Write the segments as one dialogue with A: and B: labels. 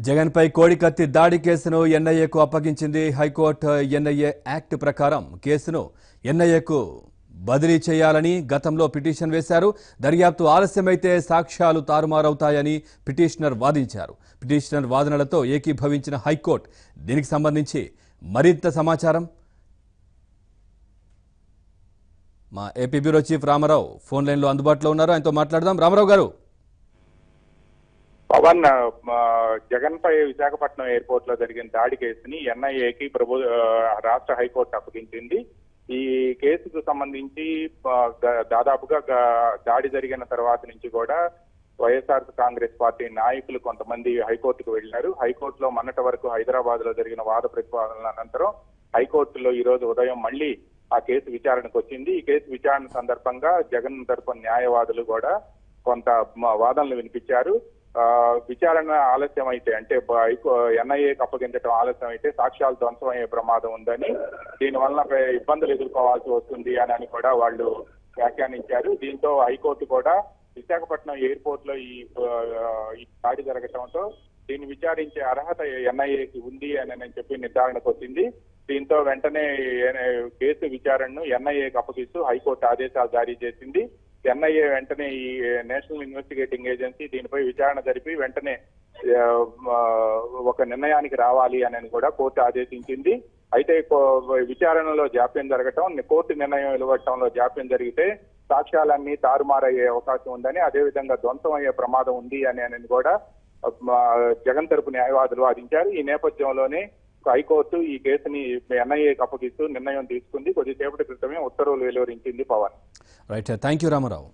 A: జగన్పై కోడికత్తి దాడి కేసును ఎన్ఐఏకు అప్పగించింది హైకోర్టు. ఎన్ఐఏ యాక్ట్ ప్రకారం కేసును ఎన్ఐఏకు బదిలీ చేయాలని గతంలో పిటిషన్ వేశారు. దర్యాప్తు ఆలస్యమైతే సాక్ష్యాలు తారుమారవుతాయని పిటిషనర్ వాదించారు. పిటిషనర్ వాదనలతో ఏకీభవించిన హైకోర్టు దీనికి సంబంధించి మరింత సమాచారం మా AP bureau chief Ramarao phone లైన్లో అందుబాటులో ఉన్నారు. ఆయనతో మాట్లాడదాం. రామారావు గారు,
B: పవన్, జగన్ పై విశాఖపట్నం ఎయిర్పోర్ట్ లో జరిగిన దాడి కేసుని ఎన్ఐఏకి రాష్ట్ర హైకోర్టు అప్పగించింది. ఈ కేసుకు సంబంధించి దాదాపుగా దాడి జరిగిన తర్వాత నుంచి కూడా వైఎస్ఆర్ కాంగ్రెస్ పార్టీ నాయకులు కొంతమంది హైకోర్టుకు వెళ్లారు. హైకోర్టులో మొన్నటి వరకు హైదరాబాద్ లో జరిగిన వాద ప్రతివాదనల అనంతరం హైకోర్టులో ఈ రోజు ఉదయం మళ్లీ ఆ కేసు విచారణకు వచ్చింది. ఈ కేసు విచారణ సందర్భంగా జగన్ తరపున న్యాయవాదులు కూడా కొంత వాదనలు వినిపించారు. విచారణ ఆలస్యం అయితే, అంటే ఎన్ఐఏకి అప్పగించడం ఆలస్యం అయితే సాక్ష్యాలు ధ్వంసమయ్యే ప్రమాదం ఉందని, దీనివల్ల ఇబ్బందులు ఎదుర్కోవాల్సి వస్తుంది అని కూడా వాళ్ళు వ్యాఖ్యానించారు. దీంతో హైకోర్టు కూడా విశాఖపట్నం ఎయిర్పోర్ట్ లో ఈ దాడి జరగటంతో దీన్ని విచారించే అర్హత ఎన్ఐఏకి ఉంది అని చెప్పి నిర్ధారణకు వచ్చింది. దీంతో వెంటనే కేసు విచారణను ఎన్ఐఏకి అప్పగిస్తూ హైకోర్టు ఆదేశాలు జారీ చేసింది. ఎన్ఐఏ వెంటనే ఈ నేషనల్ ఇన్వెస్టిగేటింగ్ ఏజెన్సీ దీనిపై విచారణ జరిపి వెంటనే ఒక నిర్ణయానికి రావాలి అని కూడా కోర్టు ఆదేశించింది. అయితే విచారణలో జాప్యం జరగటం, కోర్టు నిర్ణయం వెలువడటంలో జాప్యం జరిగితే సాక్ష్యాలన్నీ తారుమారయ్యే అవకాశం ఉందని, అదేవిధంగా ధ్వంసం అయ్యే ప్రమాదం ఉంది అని కూడా జగన్ తరపు న్యాయవాదులు వాదించారు. ఈ నేపథ్యంలోనే హైకోర్టు ఈ కేసుని ఎన్ఐఏకి అప్పగిస్తూ నిర్ణయం తీసుకుంది. కొద్దిసేపటి క్రితమే ఉత్తర్వులు వెలువరించింది. Pawan,
A: right, thank you Ramarao.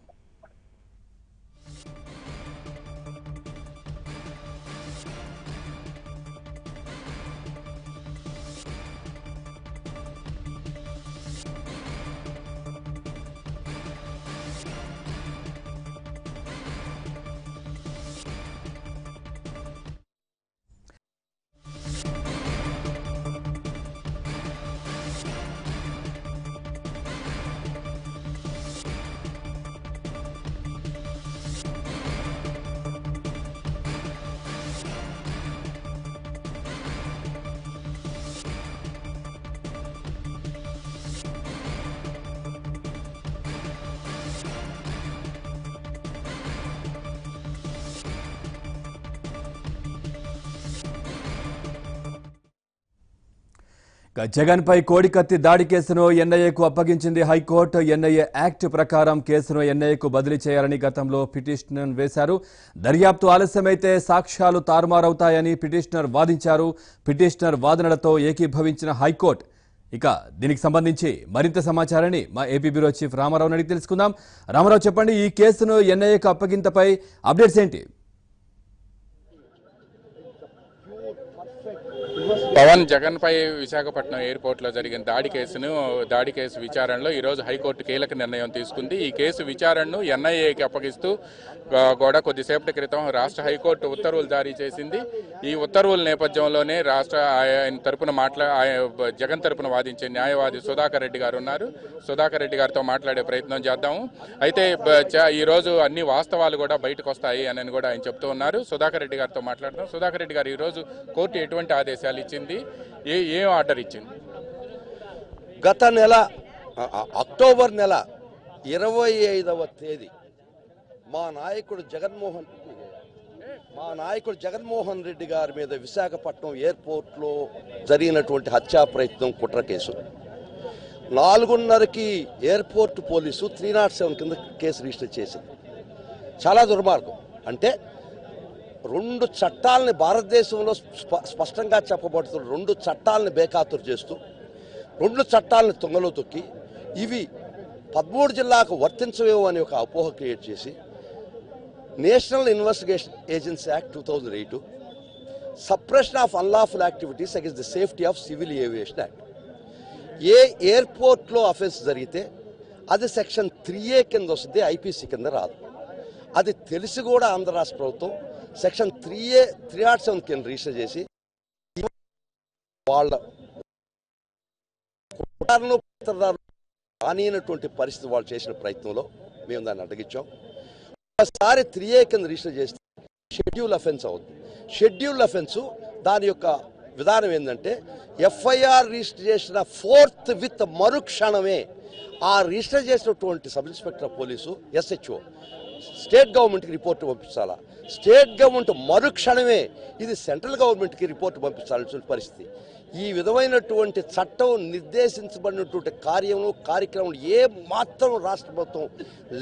A: జగన్పై కోడికత్తి దాడి కేసును ఎన్ఐఏకు అప్పగించింది హైకోర్టు. ఎన్ఐఏ యాక్ట్ ప్రకారం కేసును ఎన్ఐఏకు బదిలీ చేయాలని గతంలో పిటిషన్ వేశారు. దర్యాప్తు ఆలస్యమైతే సాక్ష్యాలు తారుమారవుతాయని పిటిషనర్ వాదించారు. పిటిషనర్ వాదనలతో ఏకీభవించిన హైకోర్టు ఇక దీనికి సంబంధించి మరింత సమాచారాన్ని మా ఏపీ బ్యూరో చీఫ్ రామారావు అడిగి తెలుసుకుందాం. రామారావు, చెప్పండి, ఈ కేసును ఎన్ఐఏకు అప్పగింతపై అప్డేట్స్ ఏంటి?
C: పవన్, జగన్ పై విశాఖపట్నం ఎయిర్పోర్ట్ లో జరిగిన దాడి కేసు విచారణలో ఈ రోజు హైకోర్టు కీలక నిర్ణయం తీసుకుంది. ఈ కేసు విచారణను ఎన్ఐఏకి అప్పగిస్తూ కూడా కొద్దిసేపటి క్రితం రాష్ట్ర హైకోర్టు ఉత్తర్వులు జారీ చేసింది. ఈ ఉత్తర్వుల నేపథ్యంలోనే ఆయన తరపున జగన్ తరపున వాదించే న్యాయవాది సుధాకర్ రెడ్డి గారు ఉన్నారు. సుధాకర్ రెడ్డి గారితో మాట్లాడే ప్రయత్నం చేద్దాము. అయితే ఈ రోజు అన్ని వాస్తవాలు కూడా బయటకు వస్తాయి అని కూడా ఆయన చెప్తూ ఉన్నారు. సుధాకర్ రెడ్డి గారితో మాట్లాడదాం. సుధాకర్ రెడ్డి గారు, ఈ రోజు కోర్టు ఎటువంటి ఆదేశాలు ఇచ్చింది, ఏం ఆర్డర్ ఇచ్చింది?
D: గత నెల అక్టోబర్ నెల 25వ తేదీ మా నాయకుడు జగన్మోహన్ రెడ్డి గారి మీద విశాఖపట్నం ఎయిర్పోర్ట్లో జరిగినటువంటి హత్యా ప్రయత్నం కుట్ర కేసు 4:30కి ఎయిర్పోర్ట్ పోలీసు 307 కింద కేసు రిజిస్టర్ చేసింది. చాలా దుర్మార్గం. అంటే రెండు చట్టాలని, భారతదేశంలో స్పష్టంగా చెప్పబడుతున్న రెండు చట్టాలని బేఖాతరు చేస్తూ, రెండు చట్టాలని తుంగలో తొక్కి ఇవి 13 జిల్లాకు వర్తించవేమో అని ఒక అపోహ క్రియేట్ చేసి national investigation agency act 2008, suppression of unlawful activities against the safety of civil aviation act, a ఎయిర్పోర్ట్లో అఫెన్స్ జరిగితే అది సెక్షన్ 3A కింద వస్తుంది, ఐపీసీ కింద రాదు. అది తెలిసి కూడా ఆంధ్ర రాష్ట్ర ప్రభుత్వం సెక్షన్ 3A 307 కింద రిజిస్టర్ చేసి వాళ్ళ రానినటువంటి పరిస్థితి వాళ్ళు చేసిన ప్రయత్నంలో మేము దాన్ని అడ్డగించాం. ఒకసారి 3A కింద రిజిస్టర్ చేస్తే షెడ్యూల్ అఫెన్స్ అవుతుంది. షెడ్యూల్ అఫెన్స్ దాని యొక్క విధానం ఏంటంటే ఎఫ్ఐఆర్ రిజిస్టర్ చేసిన 4th విత్ మరుక్షణమే ఆ రిజిస్టర్ చేసినటువంటి sub inspector police SHO state గవర్నమెంట్కి రిపోర్ట్ పంపించాలా. స్టేట్ గవర్నమెంట్ మరుక్షణమే ఇది సెంట్రల్ గవర్నమెంట్కి రిపోర్ట్ పంపించాల్సిన పరిస్థితి. ఈ విధమైనటువంటి చట్టం నిర్దేశించబడినటువంటి కార్యక్రమం ఏ మాత్రం రాష్ట్ర ప్రభుత్వం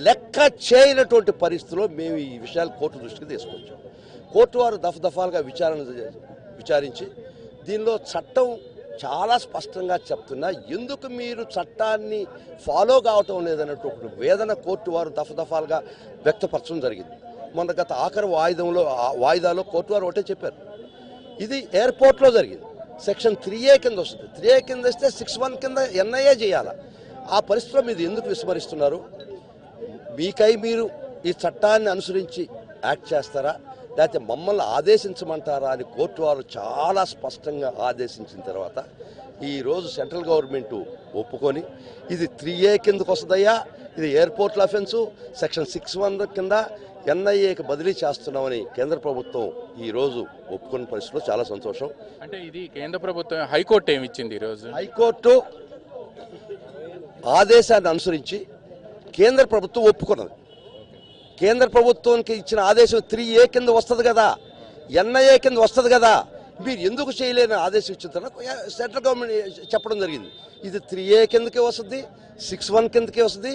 D: లెక్క చేయనటువంటి పరిస్థితిలో మేము ఈ విషయాలు కోర్టు దృష్టికి తీసుకొచ్చాం. కోర్టు వారు దఫాలుగా విచారించి దీనిలో చట్టం చాలా స్పష్టంగా చెప్తున్నా ఎందుకు మీరు చట్టాన్ని ఫాలో కావటం లేదన్నటువంటి వేదన కోర్టు వారు దఫాలుగా వ్యక్తపరచడం జరిగింది. మొన్న గత ఆఖరి వాయిదాలో కోర్టు వారు ఒకటే చెప్పారు, ఇది ఎయిర్పోర్ట్లో జరిగింది, సెక్షన్ 3A కింద వస్తుంది. 3A కింద వస్తే 6(1) కింద NIA చేయాలి. ఆ పరిస్థితిలో మీరు ఎందుకు విస్మరిస్తున్నారు? మీకై మీరు ఈ చట్టాన్ని అనుసరించి యాక్ట్ చేస్తారా లేకపోతే మమ్మల్ని ఆదేశించమంటారా అని కోర్టు వారు చాలా స్పష్టంగా ఆదేశించిన తర్వాత ఈరోజు సెంట్రల్ గవర్నమెంట్ ఒప్పుకొని ఇది 3A కిందకు వస్తుందయ్యా, ఇది ఎయిర్పోర్ట్ల అఫెన్సు, సెక్షన్ 6(1) కింద NIAకి బదిలీ చేస్తున్నామని కేంద్ర ప్రభుత్వం ఈరోజు ఒప్పుకున్న పరిస్థితిలో చాలా సంతోషం.
C: అంటే ఇది కేంద్ర ప్రభుత్వం హైకోర్టు ఏమిచ్చింది ఈరోజు?
D: హైకోర్టు ఆదేశాన్ని అనుసరించి కేంద్ర ప్రభుత్వం ఒప్పుకున్నది. కేంద్ర ప్రభుత్వానికి ఇచ్చిన ఆదేశం 3A కింద వస్తుంది కదా, NIA కింద వస్తుంది కదా, మీరు ఎందుకు చేయలేని ఆదేశం ఇచ్చిన తర్వాత సెంట్రల్ గవర్నమెంట్ చెప్పడం జరిగింది. ఇది 3A కిందకే వస్తుంది, 6(1) కిందకే వస్తుంది,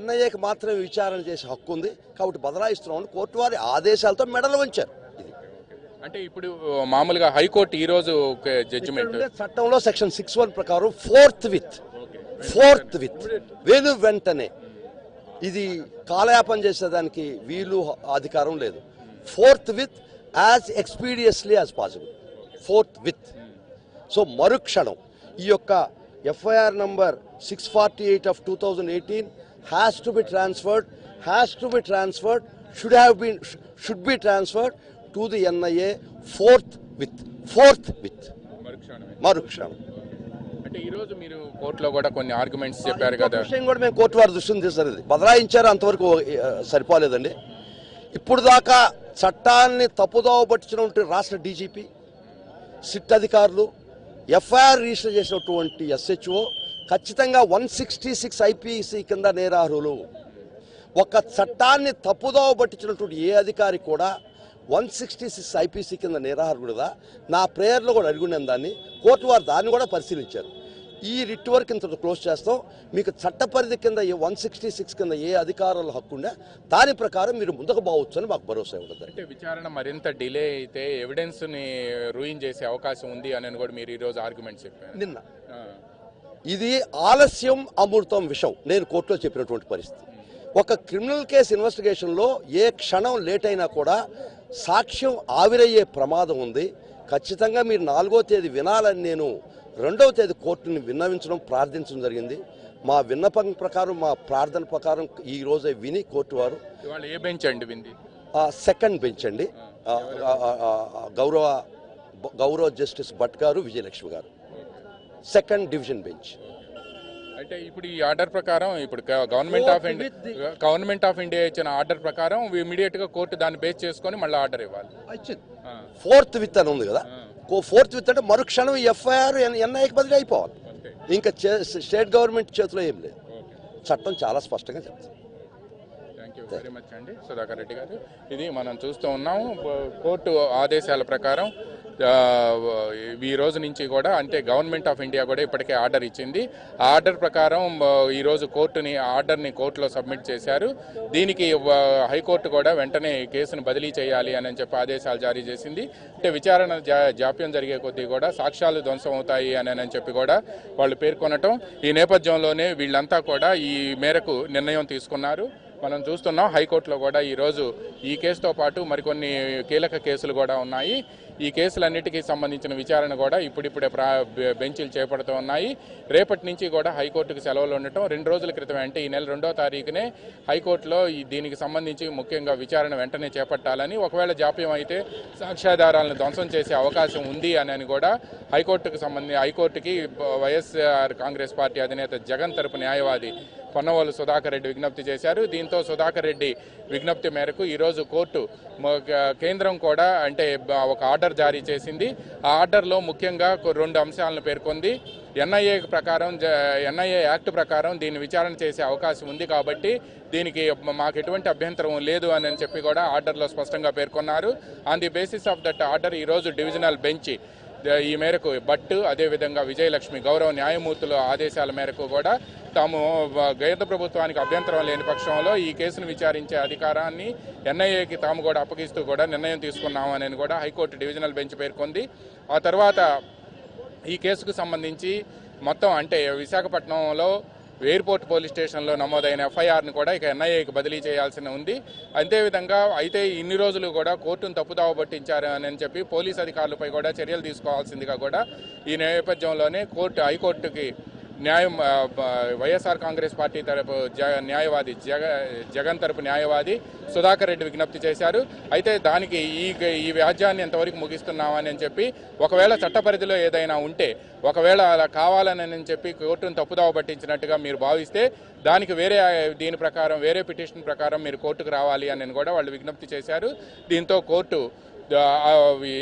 D: NIAకి మాత్రమే విచారణ చేసే హక్కు ఉంది కాబట్టి బదలాయిస్తున్నామని కోర్టు వారి ఆదేశాలతో మెడలు వంచారు. ఇది
C: అంటే ఇప్పుడు మామూలుగా హైకోర్టు ఈ రోజు జడ్జిమెంట్
D: చట్టంలో సెక్షన్ 6(1) ప్రకారం 4th విత్ వేలు వెంటనే ఇది కాలయాపన చేసేదానికి వీలు అధికారం లేదు. 4th with as expeditiously as possible. 4th with. So మరుక్షణం ఈ యొక్క FIR number 648 of 2018 should be transferred to the NIA 4th with మరుక్షణం.
C: అంటే ఈ రోజు మీరు కోర్టులో కూడా కొన్ని ఆర్గ్యుమెంట్స్ చెప్పారు కదా,
D: విషయం కూడా మేము కోర్టు వారి దృష్టిని తీసుకున్నది బదలాయించారు, అంతవరకు సరిపోలేదండి. ఇప్పుడు దాకా చట్టాన్ని తప్పుదోవ పట్టించినటువంటి రాష్ట్ర DGP, సిట్ అధికారులు, FIR రిజిస్టర్ చేసినటువంటి SHO ఖచ్చితంగా 166 IPC కింద నేరార్హులు. ఒక చట్టాన్ని తప్పుదోవ పట్టించినటువంటి ఏ అధికారి కూడా 166 IPC కింద నేరార్హుడుగా నా ప్రేయర్లో కూడా అడిగిన దాన్ని కోర్టు వారు దాన్ని కూడా పరిశీలించారు. ఈ రిట్ వర్క్ ఇంత క్లోజ్ చేస్తాం, మీకు చట్ట పరిధి కింద 166 కింద ఏ అధికారుల హక్కు ఉండే దాని ప్రకారం మీరు ముందుకు పోవచ్చు అని మాకు భరోసా ఇవ్వడం.
C: అంటే విచారణ మరింత డిలే అయితే ఎవిడెన్స్ ని రూయిన్ చేసే అవకాశం ఉంది అని కూడా మీరు ఈ రోజు ఆర్గ్యుమెంట్స్ చెప్పారు.
D: నిన్న ఇది ఆలస్యం అమృతం విషయం నేను కోర్టులో చెప్పినటువంటి పరిస్థితి. ఒక క్రిమినల్ కేసు ఇన్వెస్టిగేషన్లో ఏ క్షణం లేట్ అయినా కూడా సాక్ష్యం ఆవిరయ్యే ప్రమాదం ఉంది. ఖచ్చితంగా మీరు 4వ తేదీ వినాలని నేను 2వ తేదీ కోర్టుని విన్నవించడం ప్రార్థించడం జరిగింది. మా విన్నపం ప్రకారం మా ప్రార్థన ప్రకారం ఈ రోజే విని కోర్టు వారు
C: ఏ బెంచ్ అండి వింది?
D: 2nd బెంచ్ అండి, గౌరవ జస్టిస్ భట్ గారు, విజయలక్ష్మి గారు, 2nd డివిజన్ బెంచ్.
C: అంటే ఇప్పుడు ఈ ఆర్డర్ ప్రకారం ఇప్పుడు గవర్నమెంట్ ఆఫ్ ఇండియా ఇచ్చిన ఆర్డర్ ప్రకారం ఇమీడియట్ గా కోర్టు దాన్ని బేస్ చేసుకొని మళ్ళీ ఆర్డర్ ఇవ్వాలి.
D: 4th విత్ అని ఉంది కదా, 4th విత్ అంటే మరుక్షణం FIR NIAకి బదిలీ అయిపోవాలి. ఇంకా స్టేట్ గవర్నమెంట్ చేతిలో ఏం లేదు. చట్టం చాలా స్పష్టంగా చెప్తుంది.
C: థ్యాంక్ యూ వెరీ మచ్ అండి సుధాకర్ రెడ్డి గారు. ఇది మనం చూస్తూ ఉన్నాం కోర్టు ఆదేశాల ప్రకారం ఈ రోజు నుంచి కూడా అంటే గవర్నమెంట్ ఆఫ్ ఇండియా కూడా ఇప్పటికే ఆర్డర్ ఇచ్చింది. ఆ ఆర్డర్ ప్రకారం ఈరోజు ఆర్డర్ని కోర్టులో సబ్మిట్ చేశారు. దీనికి హైకోర్టు కూడా వెంటనే కేసును బదిలీ చేయాలి అని చెప్పి ఆదేశాలు జారీ చేసింది. అంటే విచారణ జాప్యం జరిగే కొద్దీ కూడా సాక్ష్యాలు ధ్వంసం అవుతాయి అని చెప్పి కూడా వాళ్ళు పేర్కొనటం. ఈ నేపథ్యంలోనే వీళ్ళంతా కూడా ఈ మేరకు నిర్ణయం తీసుకున్నారు. మనం చూస్తున్నాం హైకోర్టులో కూడా ఈరోజు ఈ కేసుతో పాటు మరికొన్ని కీలక కేసులు కూడా ఉన్నాయి. ఈ కేసులన్నిటికీ సంబంధించిన విచారణ కూడా ఇప్పుడిప్పుడే బెంచీలు చేపడుతూ ఉన్నాయి. రేపటి నుంచి కూడా హైకోర్టుకు సెలవులు ఉండటం 2 రోజుల క్రితమే అంటే ఈ నెల 2వ తారీఖునే హైకోర్టులో దీనికి సంబంధించి ముఖ్యంగా విచారణ వెంటనే చేపట్టాలని, ఒకవేళ జాప్యం అయితే సాక్ష్యాధారాలను ధ్వంసం చేసే అవకాశం ఉంది అని కూడా హైకోర్టుకి వైఎస్ఆర్ కాంగ్రెస్ పార్టీ అధినేత జగన్ తరపు న్యాయవాది పొన్నవోలు సుధాకర్ రెడ్డి విజ్ఞప్తి చేశారు. దీంతో సుధాకర్ రెడ్డి విజ్ఞప్తి మేరకు ఈరోజు కోర్టు కేంద్రం కూడా అంటే ఒక ఆర్డర్ జారీ చేసింది. ఆ ఆర్డర్లో ముఖ్యంగా 2 అంశాలను పేర్కొంది. ఎన్ఐఏ యాక్ట్ ప్రకారం దీన్ని విచారణ చేసే అవకాశం ఉంది కాబట్టి దీనికి మాకు ఎటువంటి అభ్యంతరం లేదు అని చెప్పి కూడా ఆర్డర్లో స్పష్టంగా పేర్కొన్నారు. On the basis of that order ఈరోజు డివిజనల్ బెంచ్ ఈ మేరకు భట్ అదేవిధంగా విజయలక్ష్మి గౌరవ న్యాయమూర్తుల ఆదేశాల మేరకు కూడా తాము కేంద్ర ప్రభుత్వానికి అభ్యంతరం లేని పక్షంలో ఈ కేసును విచారించే అధికారాన్ని ఎన్ఐఏకి తాము కూడా అప్పగిస్తూ కూడా నిర్ణయం తీసుకున్నామని కూడా హైకోర్టు డివిజనల్ బెంచ్ పేర్కొంది. ఆ తర్వాత ఈ కేసుకు సంబంధించి మొత్తం అంటే విశాఖపట్నంలో ఎయిర్పోర్ట్ పోలీస్ స్టేషన్లో నమోదైన ఎఫ్ఐఆర్ని కూడా ఇక ఎన్ఐఏకి బదిలీ చేయాల్సి ఉంది. అదేవిధంగా అయితే ఇన్ని రోజులు కూడా కోర్టును తప్పుదావ పట్టించారు అని చెప్పి పోలీస్ అధికారులపై కూడా చర్యలు తీసుకోవాల్సిందిగా కూడా ఈ నేపథ్యంలోనే హైకోర్టుకి వైఎస్ఆర్ కాంగ్రెస్ పార్టీ తరపు న్యాయవాది జగన్ తరపు న్యాయవాది సుధాకర్ రెడ్డి విజ్ఞప్తి చేశారు. అయితే దానికి ఈ వ్యాజ్యాన్ని ఎంతవరకు ముగిస్తున్నామని చెప్పి ఒకవేళ చట్ట పరిధిలో ఏదైనా ఉంటే ఒకవేళ అలా కావాలని చెప్పి కోర్టును తప్పుదావ పట్టించినట్టుగా మీరు భావిస్తే దానికి దీని ప్రకారం వేరే పిటిషన్ ప్రకారం మీరు కోర్టుకు రావాలి అని కూడా వాళ్ళు విజ్ఞప్తి చేశారు. దీంతో కోర్టు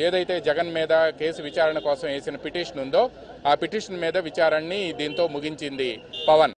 C: ఏదైతే జగన్ మీద కేసు విచారణ కోసం వేసిన పిటిషన్ ఉందో ఆ పిటిషన్ మీద విచారణని దీంతో ముగించింది. పవన్.